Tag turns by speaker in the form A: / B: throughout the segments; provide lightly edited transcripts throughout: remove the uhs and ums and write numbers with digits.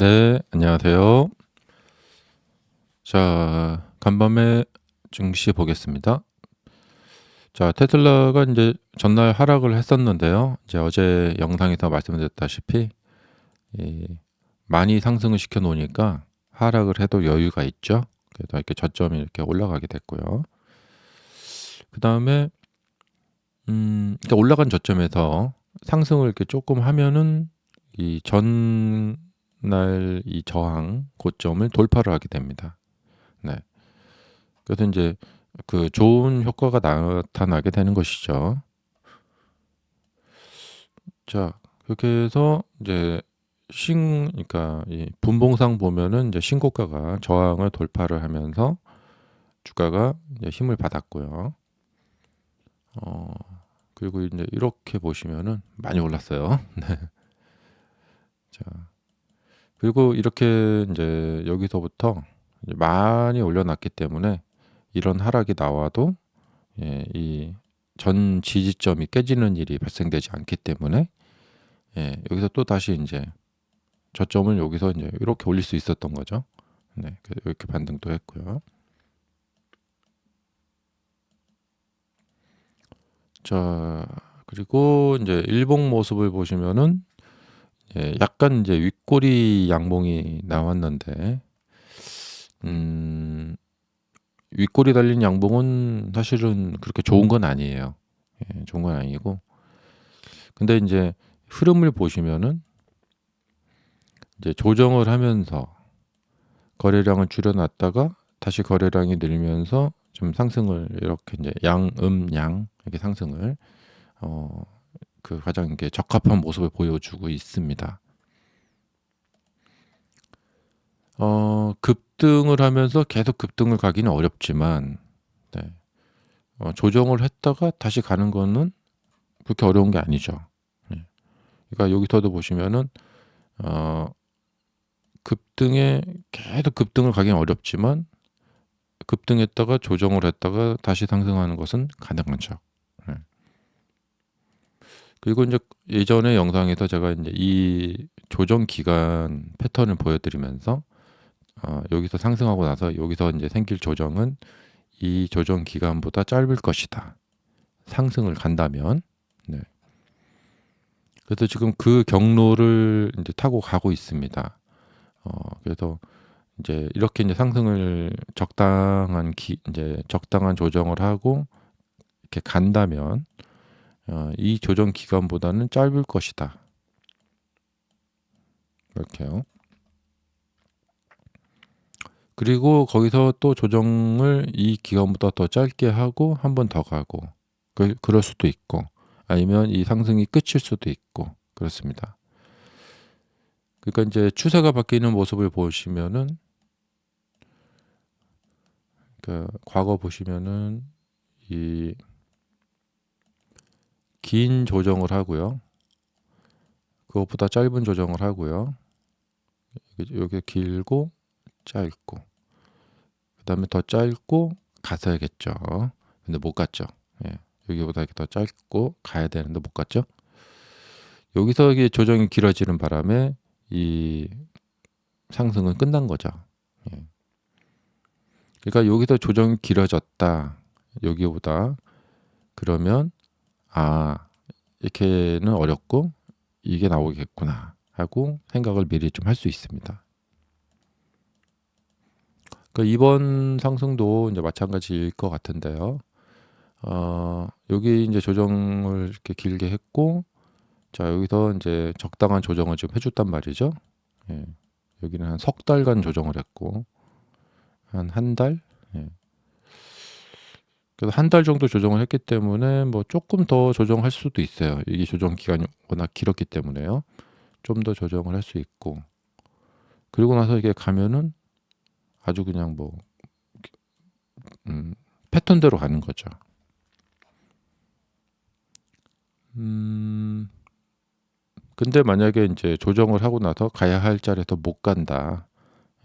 A: 네, 안녕하세요. 자, 간밤에 증시 보겠습니다. 자, 테슬라가 이제 전날 하락을 했었는데요. 이제 어제 영상에서 말씀드렸다시피 이 많이 상승을 시켜 놓으니까 하락을 해도 여유가 있죠. 그래서 이렇게 저점이 이렇게 올라가게 됐고요. 그다음에 그러니까 올라간 저점에서 상승을 이렇게 조금 하면은 이 전날 이 저항 고점을 돌파를 하게 됩니다. 네. 그래서 인제 그 좋은 효과가 나타나게 되는 것이죠. 자, 그렇게 해서 인제 그러니까 이 분봉상 보면은 인제 신고가가 저항을 돌파를 하면서 주가가 이제 힘을 받았고요. 어 그리고 인제 이렇게 보시면은 많이 올랐어요. 네. 자, 그리고 이렇게 인제 여기서부터 이제 많이 올려놨기 때문에 이런 하락이 나와도 이 전 지지점이 깨지는 일이 발생되지 않기 때문에 여기서 또다시 인제 저점을 여기서 인제 이렇게 올릴 수 있었던 거죠. 네. 이렇게 반등도 했고요. 자, 그리고 인제 일봉 모습을 보시면은 약간 인제 윗꼬리 양봉이 나왔는데 음 윗꼬리 달린 양봉은 사실은 그렇게 좋은 건 아니에요. 좋은 건 아니고 근데 인제 흐름을 보시면은 이제 조정을 하면서 거래량을 줄여 놨다가 다시 거래량이 늘면서 좀 상승을 이렇게 인제 양 이렇게 상승을 어 그 가장 이게 적합한 모습을 보여주고 있습니다. 급등을 하면서 계속 급등을 가기는 어렵지만 네 조정을 했다가 다시 가는 거는 그렇게 어려운 게 아니죠. 예. 그러니까 여기서도 보시면은 어 급등에 계속 급등을 가기는 어렵지만 급등했다가 조정을 했다가 다시 상승하는 것은 가능하죠. 예. 그리고 인제 예전에 영상에서 제가 인제 이 조정 기간 패턴을 보여드리면서 여기서 상승하고 나서 여기서 인제 생길 조정은 이 조정 기간보다 짧을 것이다. 상승을 간다면. 네. 그래서 지금 그 경로를 인제 타고 가고 있습니다. 그래서 인제 이렇게 인제 상승을 적당한 조정을 하고 이렇게 간다면 이 조정 기간보다는 짧을 것이다. 이렇게요. 그리고 거기서 또 조정을 이 기간보다 더 짧게 하고 한 번 더 가고 그럴 수도 있고 아니면 이 상승이 끝일 수도 있고 그렇습니다. 그러니까 인제 추세가 바뀌는 모습을 보시면은 과거 보시면은 이 긴 조정을 하고요. 그것보다 짧은 조정을 하고요. 요게 길고 짧고 그다음에 더 짧고 갔어야겠죠. 근데 못 갔죠. 예. 여기보다 이렇게 더 짧고 가야 되는데 못 갔죠. 여기서 이게 조정이 길어지는 바람에 이 상승은 끝난 거죠. 예. 그러니까 여기서 조정이 길어졌다. 여기보다. 그러면 '아 이렇게는 어렵고 이게 나오겠구나.' 하고 생각을 미리 좀 할 수 있습니다. 이번 상승도 인제 마찬가지일 것 같은데요. 여기 인제 조정을 이렇게 길게 했고 자 여기서 인제 적당한 조정을 지금 해 줬단 말이죠. 예. 여기는 한 석 달간 조정을 했고 한 달? 예. 그래서 한 달 정도 조정을 했기 때문에 뭐 쪼끔 더 조정할 수도 있어요. 이게 조정 기간이 워낙 길었기 때문에요. 좀 더 조정을 할 수 있고 그리고 나서 이게 가면은 아주 그냥 뭐 패턴대로 가는 거죠. 음 근데 만약에 인제 조정을 하고 나서 가야 할 자리에서 못 간다.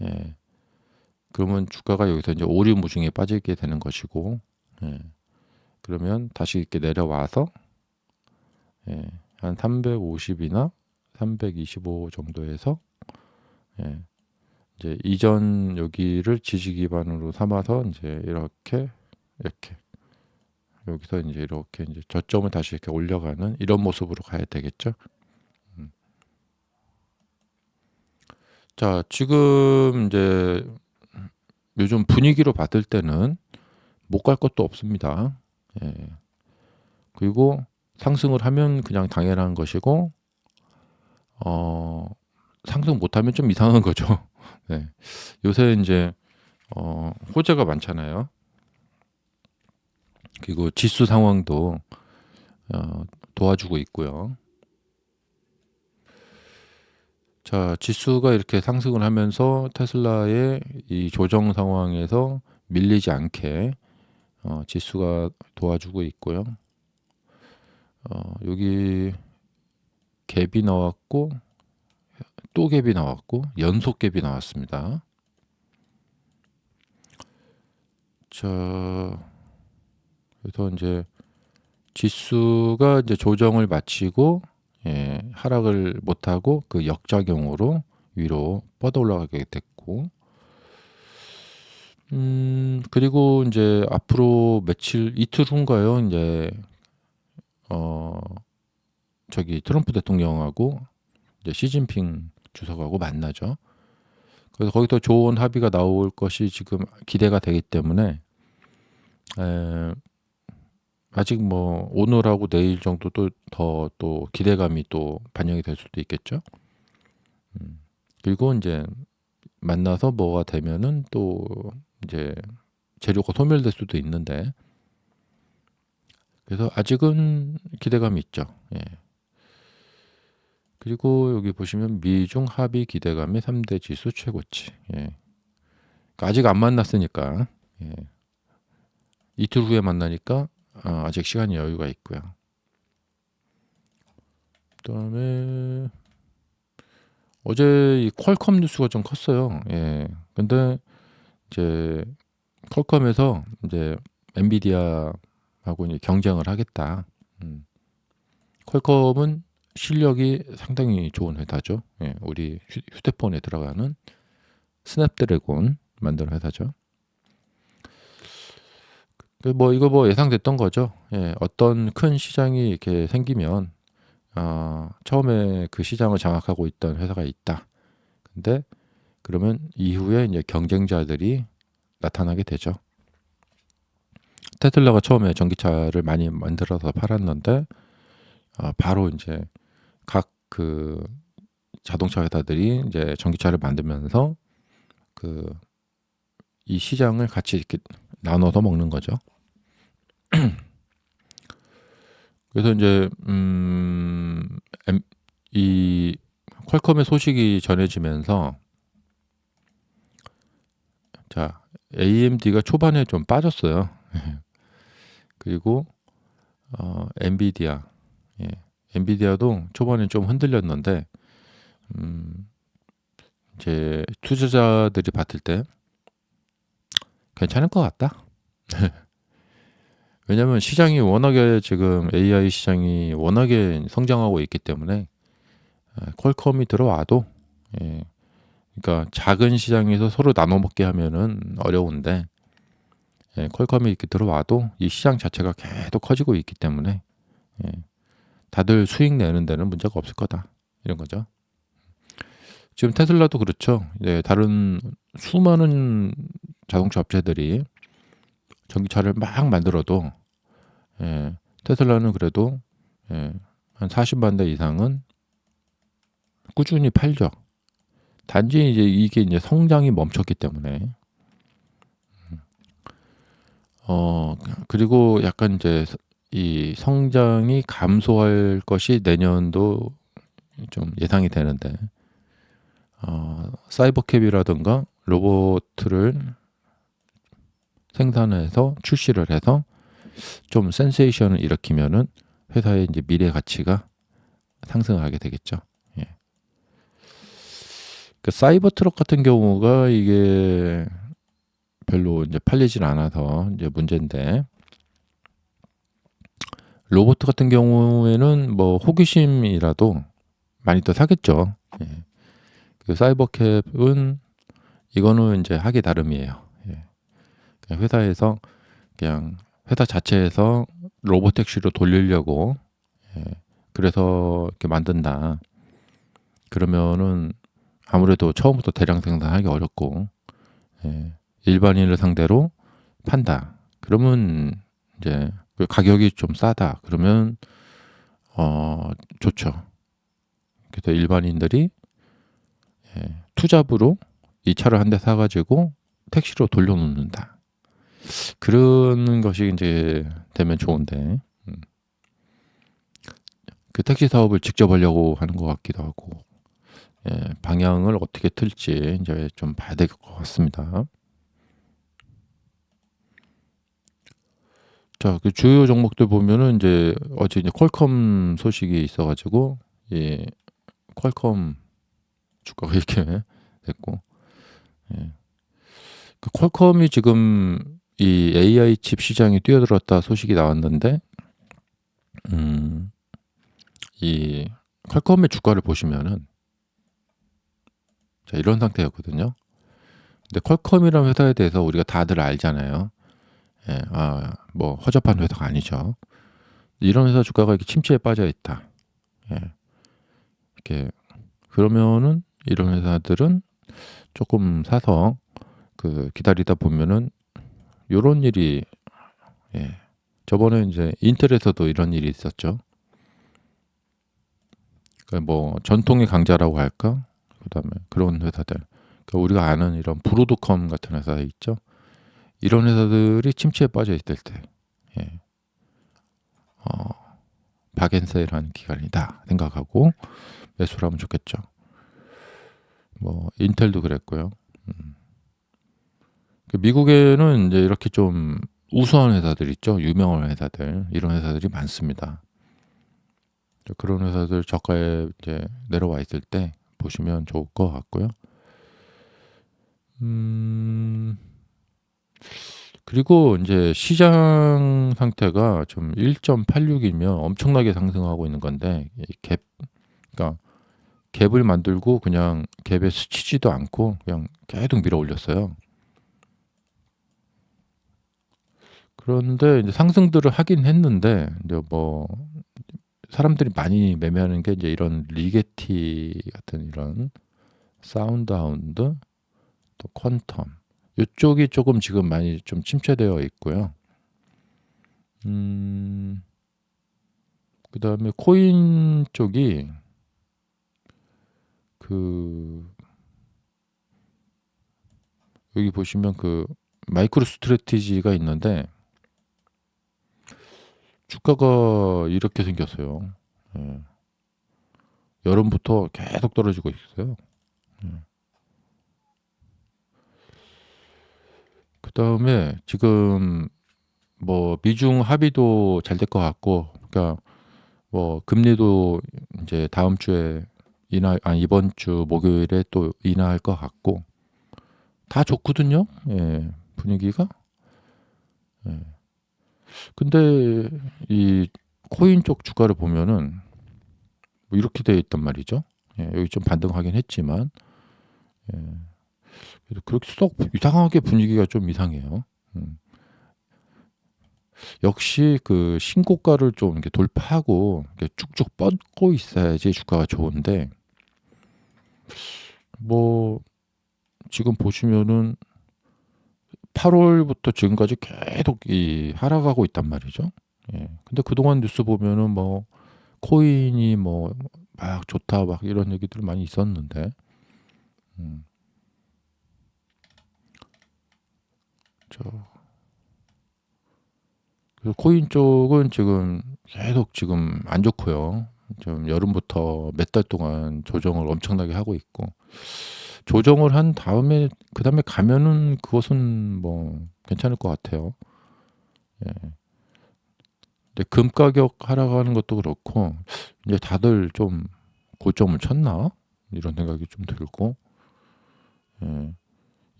A: 예. 그러면 주가가 여기서 인제 오리무중에 빠지게 되는 것이고 예. 그러면 다시 이렇게 내려와서 한 350 이나 325 정도에서 예. 이제 이전 여기를 지지 기반으로 삼아서 이제 이렇게 여기서 이제 이렇게 이제 저점을 다시 이렇게 올려가는 이런 모습으로 가야 되겠죠. 자, 지금 이제 요즘 분위기로 봤을 때는 못 갈 것도 없습니다. 예. 그리고 상승을 하면 그냥 당연한 것이고, 상승 못하면 좀 이상한 거죠. 네. 요새 이제 호재가 많잖아요. 그리고 지수 상황도 도와주고 있고요. 자, 지수가 이렇게 상승을 하면서 테슬라의 이 조정 상황에서 밀리지 않게 지수가 도와주고 있고요. 여기 갭이 나왔고 또 갭이 나왔고 연속 갭이 나왔습니다. 자, 그래서 이제 지수가 이제 조정을 마치고 하락을 못하고 그 역작용으로 위로 뻗어 올라가게 됐고, 그리고 이제 앞으로 며칠 이틀 후인가요? 이제 저기 트럼프 대통령하고 이제 시진핑 주석하고 만나죠. 그래서 거기서 좋은 합의가 나올 것이 지금 기대가 되기 때문에 아직 뭐 오늘하고 내일 정도 또 기대감이 또 반영이 될 수도 있겠죠. 그리고 이제 만나서 뭐가 되면은 또 이제 재료가 소멸될 수도 있는데, 그래서 아직은 기대감이 있죠. 예. 그리고 여기 보시면 미중 합의 기대감의 3대 지수 최고치. 예. 그러니까 아직 안 만났으니까 이틀 후에 만나니까 아직 시간이 여유가 있고요. 그다음에 어제 이 퀄컴 뉴스가 좀 컸어요. 예. 근데 이제 퀄컴에서 이제 엔비디아하고 이제 경쟁을 하겠다. 퀄컴은 실력이 상당히 좋은 회사죠. 예. 우리 휴대폰에 들어가는 스냅드래곤 만드는 회사죠. 뭐 이거 뭐 예상됐던 거죠. 예. 어떤 큰 시장이 이렇게 생기면 처음에 그 시장을 장악하고 있던 회사가 있다. 근데 그러면 이후에 이제 경쟁자들이 나타나게 되죠. 테슬라가 처음에 전기차를 많이 만들어서 팔았는데 바로 이제 각 그 자동차 회사들이 이제 전기차를 만들면서 그 이 시장을 같이 이렇게 나눠서 먹는 거죠. 그래서 이제 이 퀄컴의 소식이 전해지면서 자, AMD가 초반에 좀 빠졌어요. 그리고 엔비디아, 엔비디아도 초반에 좀 흔들렸는데 이제 투자자들이 봤을 때 괜찮을 것 같다. 왜냐하면 시장이 워낙에 지금 AI 시장이 워낙에 성장하고 있기 때문에 퀄컴이 들어와도 그러니까 작은 시장에서 서로 나눠 먹게 하면은 어려운데 퀄컴이 이렇게 들어와도 이 시장 자체가 계속 커지고 있기 때문에 다들 수익 내는 데는 문제가 없을 거다, 이런 거죠. 지금 테슬라도 그렇죠. 다른 수많은 자동차 업체들이 전기차를 막 만들어도 테슬라는 그래도 한 40만 대 이상은 꾸준히 팔죠. 단지 이제 이게 이제 성장이 멈췄기 때문에 그리고 약간 이제 이 성장이 감소할 것이 내년도 좀 예상이 되는데 사이버캡이라든가 로봇을 생산해서 출시를 해서 좀 센세이션을 일으키면은 회사의 이제 미래 가치가 상승하게 되겠죠. 예. 그 사이버 트럭 같은 경우가 이게 별로 이제 팔리진 않아서 이제 문제인데, 로봇 같은 경우에는 뭐 호기심이라도 많이 더 사겠죠. 예. 그 사이버캡은 이거는 이제 하기 나름이에요. 예. 그냥 회사에서 그냥 회사 자체에서 로보택시로 돌리려고 예. 그래서 이렇게 만든다. 그러면은 아무래도 처음부터 대량 생산하기 어렵고 예. 일반인을 상대로 판다. 그러면 이제 그 가격이 좀 싸다. 그러면 좋죠. 그래서 일반인들이 투잡으로 이 차를 한 대 사가지고 택시로 돌려놓는다. 그런 것이 이제 되면 좋은데 그 택시 사업을 직접 하려고 하는 것 같기도 하고 방향을 어떻게 틀지 이제 좀 봐야 될 것 같습니다. 자, 그 주요 종목들 보면은 이제 어제 이제 퀄컴 소식이 있어가지고 예, 퀄컴 주가가 이렇게 됐고 예. 그 퀄컴이 지금 이 AI 칩 시장에 뛰어들었다 소식이 나왔는데 이 퀄컴의 주가를 보시면은 자, 이런 상태였거든요. 근데 퀄컴이라는 회사에 대해서 우리가 다들 알잖아요. 예, 뭐 허접한 회사가 아니죠. 이런 회사 주가가 이렇게 침체에 빠져 있다. 예, 이렇게 그러면은 이런 회사들은 조금 사서 그 기다리다 보면은 요런 일이 예, 저번에 이제 인텔에서도 이런 일이 있었죠. 그러니까 뭐 전통의 강자라고 할까? 그다음에 그런 회사들. 그러니까 우리가 아는 이런 브로드컴 같은 회사 있죠. 이런 회사들이 침체에 빠져 있을 때, 예, 박앤세일하는 기간이다 생각하고 매수를 하면 좋겠죠. 뭐 인텔도 그랬고요. 미국에는 이제 이렇게 좀 우수한 회사들 있죠. 유명한 회사들 이런 회사들이 많습니다. 그런 회사들 저가에 이제 내려와 있을 때 보시면 좋을 것 같고요. 그리고 이제 시장 상태가 좀 1.86이면 엄청나게 상승하고 있는 건데 그러니까 갭을 만들고 그냥 갭에 스치지도 않고 그냥 계속 밀어 올렸어요. 그런데 이제 상승들을 하긴 했는데 이제 뭐 사람들이 많이 매매하는 게 이제 이런 리게티 같은 이런 사운드하운드 또 퀀텀 이쪽이 조금 지금 많이 좀 침체되어 있고요. 그다음에 코인 쪽이 그 여기 보시면 그 마이크로 스트래티지가 있는데 주가가 이렇게 생겼어요. 예. 여름부터 계속 떨어지고 있어요. 예. 그다음에 지금 뭐 미중 합의도 잘 될 것 같고, 그러니까 뭐 금리도 이제 다음 주에 이번 주 목요일에 또 인하할 것 같고 다 좋거든요. 예, 분위기가. 예. 근데 이 코인 쪽 주가를 보면은 뭐 이렇게 돼 있단 말이죠. 예, 여기 좀 반등하긴 했지만 예, 그래서 그렇게 썩 이상하게 분위기가 좀 이상해요. 역시 그 신고가를 좀 이렇게 돌파하고 이렇게 쭉쭉 뻗고 있어야지 주가가 좋은데 뭐 지금 보시면은 8월부터 지금까지 계속 이 하락하고 있단 말이죠. 예. 근데 그동안 뉴스 보면은 뭐 코인이 뭐 막 좋다 막 이런 얘기들 많이 있었는데 음. 저 그래서 코인 쪽은 지금 계속 지금 안 좋고요. 좀 여름부터 몇 달 동안 조정을 엄청나게 하고 있고 조정을 한 다음에 그다음에 가면은 그것은 뭐 괜찮을 것 같아요. 예. 근데 금 가격 하락하는 것도 그렇고 이제 다들 좀 고점을 쳤나 이런 생각이 좀 들고 예.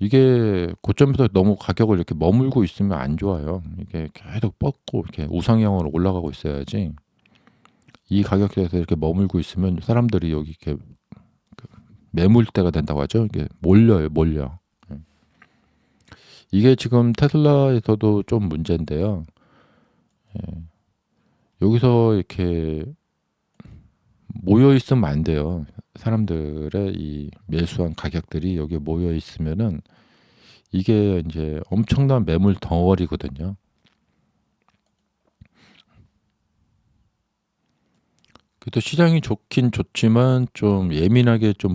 A: 이게 고점에서 너무 가격을 이렇게 머물고 있으면 안 좋아요. 이게 계속 뻗고 이렇게 우상향으로 올라가고 있어야지. 이 가격대에서 이렇게 머물고 있으면 사람들이 여기 이렇게 매물대가 된다고 하죠. 이게 몰려요, 몰려. 예. 이게 지금 테슬라에서도 좀 문제인데요. 예. 여기서 이렇게 모여 있으면 안 돼요. 사람들의 이 매수한 가격들이 여기에 모여 있으면은 이게 이제 엄청난 매물 덩어리거든요. 그래도 시장이 좋긴 좋지만 좀 예민하게 좀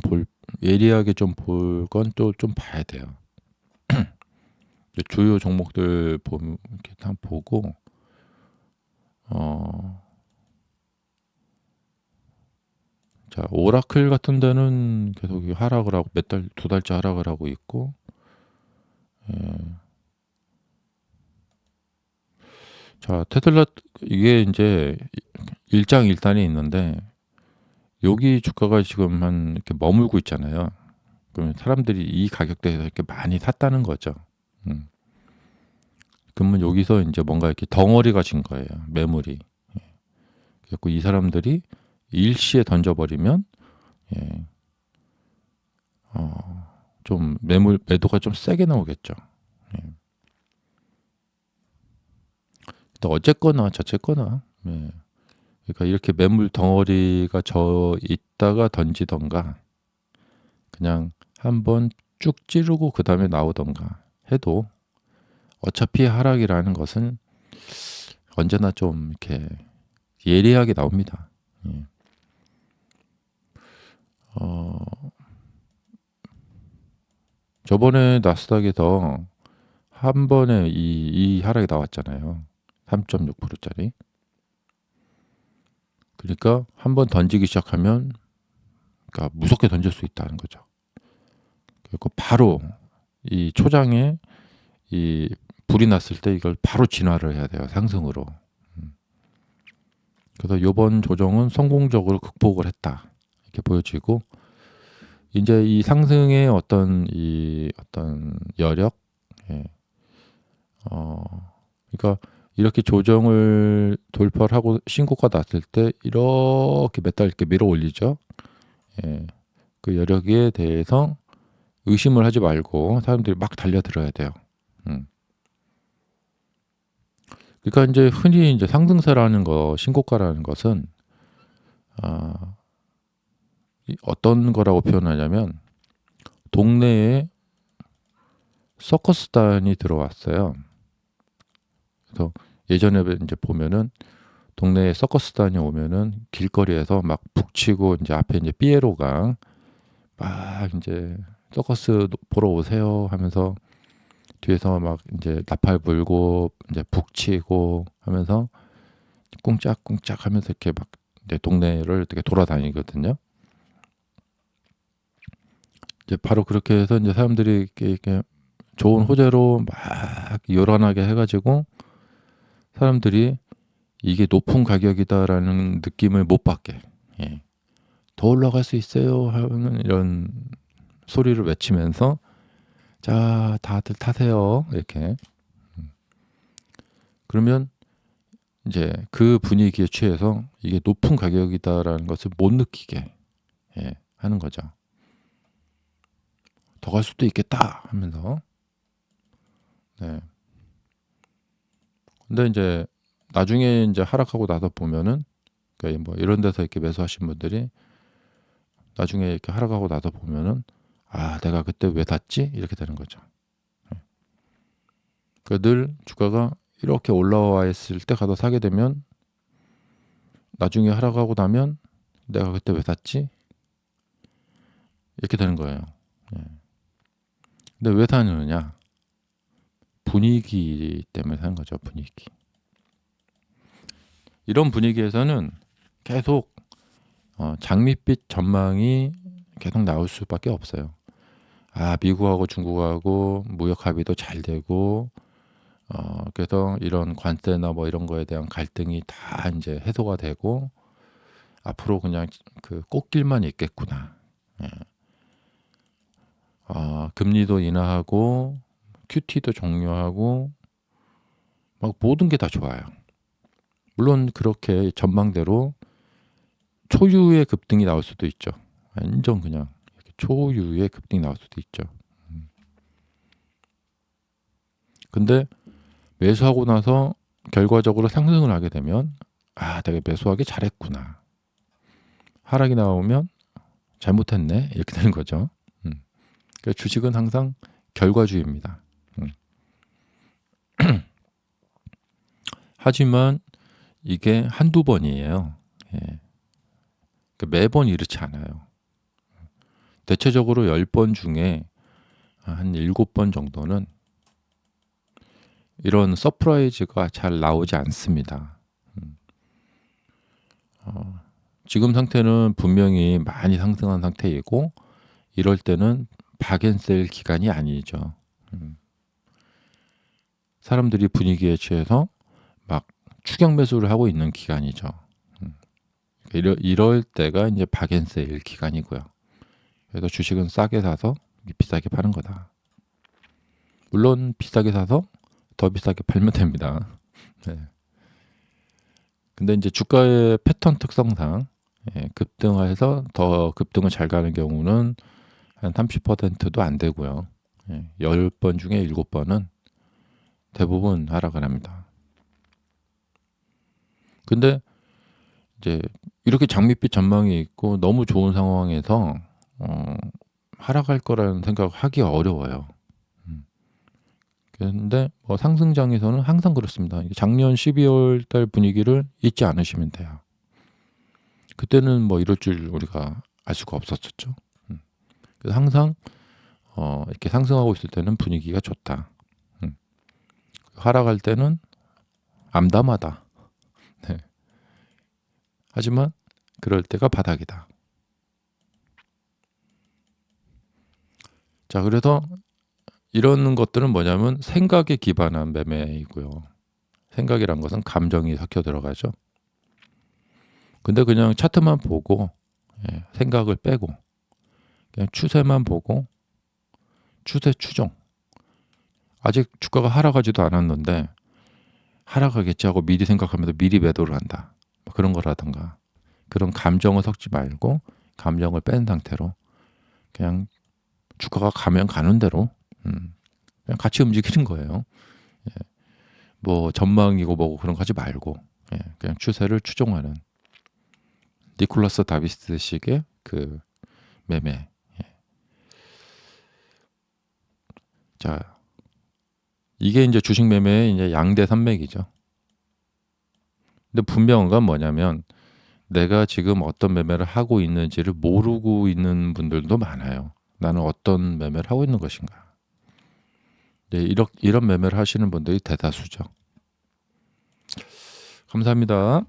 A: 예리하게 좀 볼 건 또 좀 봐야 돼요. 주요 종목들 보면 이렇게 다 보고 어, 자, 오라클 같은 데는 계속 하락을 하고 몇 달, 두 달째 하락을 하고 있고, 예. 자, 테슬라 이게 이제 일장일단이 있는데 여기 주가가 지금 한 이렇게 머물고 있잖아요. 그러면 사람들이 이 가격대에서 이렇게 많이 샀다는 거죠. 음. 그러면 여기서 이제 뭔가 이렇게 덩어리가 진 거예요. 매물이. 그래서 이 사람들이 일시에 던져버리면 예, 좀 매도가 좀 세게 나오겠죠. 예. 근데 어쨌거나 저쨌거나 예. 그러니까 이렇게 매물 덩어리가 져 있다가 던지던가 그냥 한번 쭉 찌르고 그 다음에 나오던가 해도 어차피 하락이라는 것은 언제나 좀 이렇게 예리하게 나옵니다. 예. 저번에 나스닥에서 한 번에 이 하락이 나왔잖아요. 3.6%짜리. 그러니까 한 번 던지기 시작하면 그러니까 무섭게 던질 수 있다는 거죠. 그리고 바로 이 초장에 이 불이 났을 때 이걸 바로 진화를 해야 돼요. 상승으로. 그래서 이번 조정은 성공적으로 극복을 했다. 이렇게 보여지고 이제 이 상승의 어떤 여력, 예. 그러니까 이렇게 조정을 돌파를 하고 신고가 났을 때 이렇게 몇 달 이렇게 밀어 올리죠. 예. 그 여력에 대해서 의심을 하지 말고 사람들이 막 달려들어야 돼요. 그러니까 이제 흔히 이제 상승세라는 거, 신고가라는 것은 어떤 거라고 표현하냐면 동네에 서커스단이 들어왔어요. 그래서 예전에 이제 보면은 동네에 서커스단이 오면은 길거리에서 막 북치고 이제 앞에 이제 삐에로가 막 이제 서커스 보러 오세요 하면서 뒤에서 막 이제 나팔 불고 이제 북치고 하면서 꿍짝꿍짝 하면서 이렇게 막 이제 동네를 이렇게 돌아다니거든요. 이제 바로 그렇게 해서 이제 사람들이 이렇게 좋은 호재로 막 요란하게 해가지고 사람들이 이게 높은 가격이다라는 느낌을 못 받게, 예. 더 올라갈 수 있어요 하는 이런 소리를 외치면서 자 다들 타세요 이렇게. 그러면 이제 그 분위기에 취해서 이게 높은 가격이다라는 것을 못 느끼게, 예, 하는 거죠. 더 갈 수도 있겠다 하면서. 네. 근데 이제 나중에 이제 하락하고 나서 보면은 그러니까 뭐 이런 데서 이렇게 매수하신 분들이 나중에 이렇게 하락하고 나서 보면은 아 내가 그때 왜 샀지 이렇게 되는 거죠. 그러니까 늘 주가가 이렇게 올라와 있을 때 가서 사게 되면 나중에 하락하고 나면 내가 그때 왜 샀지 이렇게 되는 거예요. 예. 근데 왜 사느냐? 분위기 때문에 사는 거죠. 분위기. 이런 분위기에서는 계속 장밋빛 전망이 계속 나올 수밖에 없어요. 아 미국하고 중국하고 무역 합의도 잘 되고 그래서 이런 관세나 뭐 이런 거에 대한 갈등이 다 이제 해소가 되고 앞으로 그냥 그 꽃길만 있겠구나. 예. 금리도 인하하고 QT도 종료하고 막 모든 게 다 좋아요. 물론 그렇게 전망대로 초유의 급등이 나올 수도 있죠. 완전 그냥 초유의 급등이 나올 수도 있죠. 근데 매수하고 나서 결과적으로 상승을 하게 되면 내가 매수하기 잘했구나. 하락이 나오면 잘못했네. 이렇게 되는 거죠. 그러니까 주식은 항상 결과주의입니다. 하지만 이게 한두 번이에요. 예. 그러니까 매번 이렇지 않아요. 대체적으로 10번 중에 한 7번 정도는 이런 서프라이즈가 잘 나오지 않습니다. 지금 상태는 분명히 많이 상승한 상태이고 이럴 때는 박앤셀 기간이 아니죠. 사람들이 분위기에 취해서 막 추격 매수를 하고 있는 기간이죠. 이럴 때가 이제 박앤셀 기간이고요. 그래서 주식은 싸게 사서 비싸게 파는 거다. 물론 비싸게 사서 더 비싸게 팔면 됩니다. 네. 근데 이제 주가의 패턴 특성상 급등해서 더 급등을 잘 가는 경우는 한 30%도 안 되고요. 10번 중에 7번은 대부분 하락을 합니다. 근데 이제 이렇게 장밋빛 전망이 있고 너무 좋은 상황에서 하락할 거라는 생각을 하기 어려워요. 그런데 뭐 상승장에서는 항상 그렇습니다. 작년 12월 달 분위기를 잊지 않으시면 돼요. 그때는 뭐 이럴 줄 우리가 알 수가 없었었죠. 그래서 항상 이렇게 상승하고 있을 때는 분위기가 좋다. 하락할 때는 암담하다. 네. 하지만 그럴 때가 바닥이다. 자, 그래서 이런 것들은 뭐냐면 생각에 기반한 매매이고요. 생각이란 것은 감정이 섞여 들어가죠. 근데 그냥 차트만 보고 생각을 빼고 그냥 추세만 보고 추세 추종. 아직 주가가 하락하지도 않았는데 하락하겠지 하고 미리 생각하면서 미리 매도를 한다. 그런 거라든가 그런 감정을 섞지 말고 감정을 뺀 상태로 그냥 주가가 가면 가는 대로 그냥 같이 움직이는 거예요. 뭐 전망이고 뭐고 그런 거 하지 말고 그냥 추세를 추종하는 니콜라스 다비스식의 그 매매. 자, 이게 이제 주식 매매의 이제 양대 산맥이죠. 근데 분명한 건 뭐냐면 내가 지금 어떤 매매를 하고 있는지를 모르고 있는 분들도 많아요. 나는 어떤 매매를 하고 있는 것인가. 네, 이런 매매를 하시는 분들이 대다수죠. 감사합니다.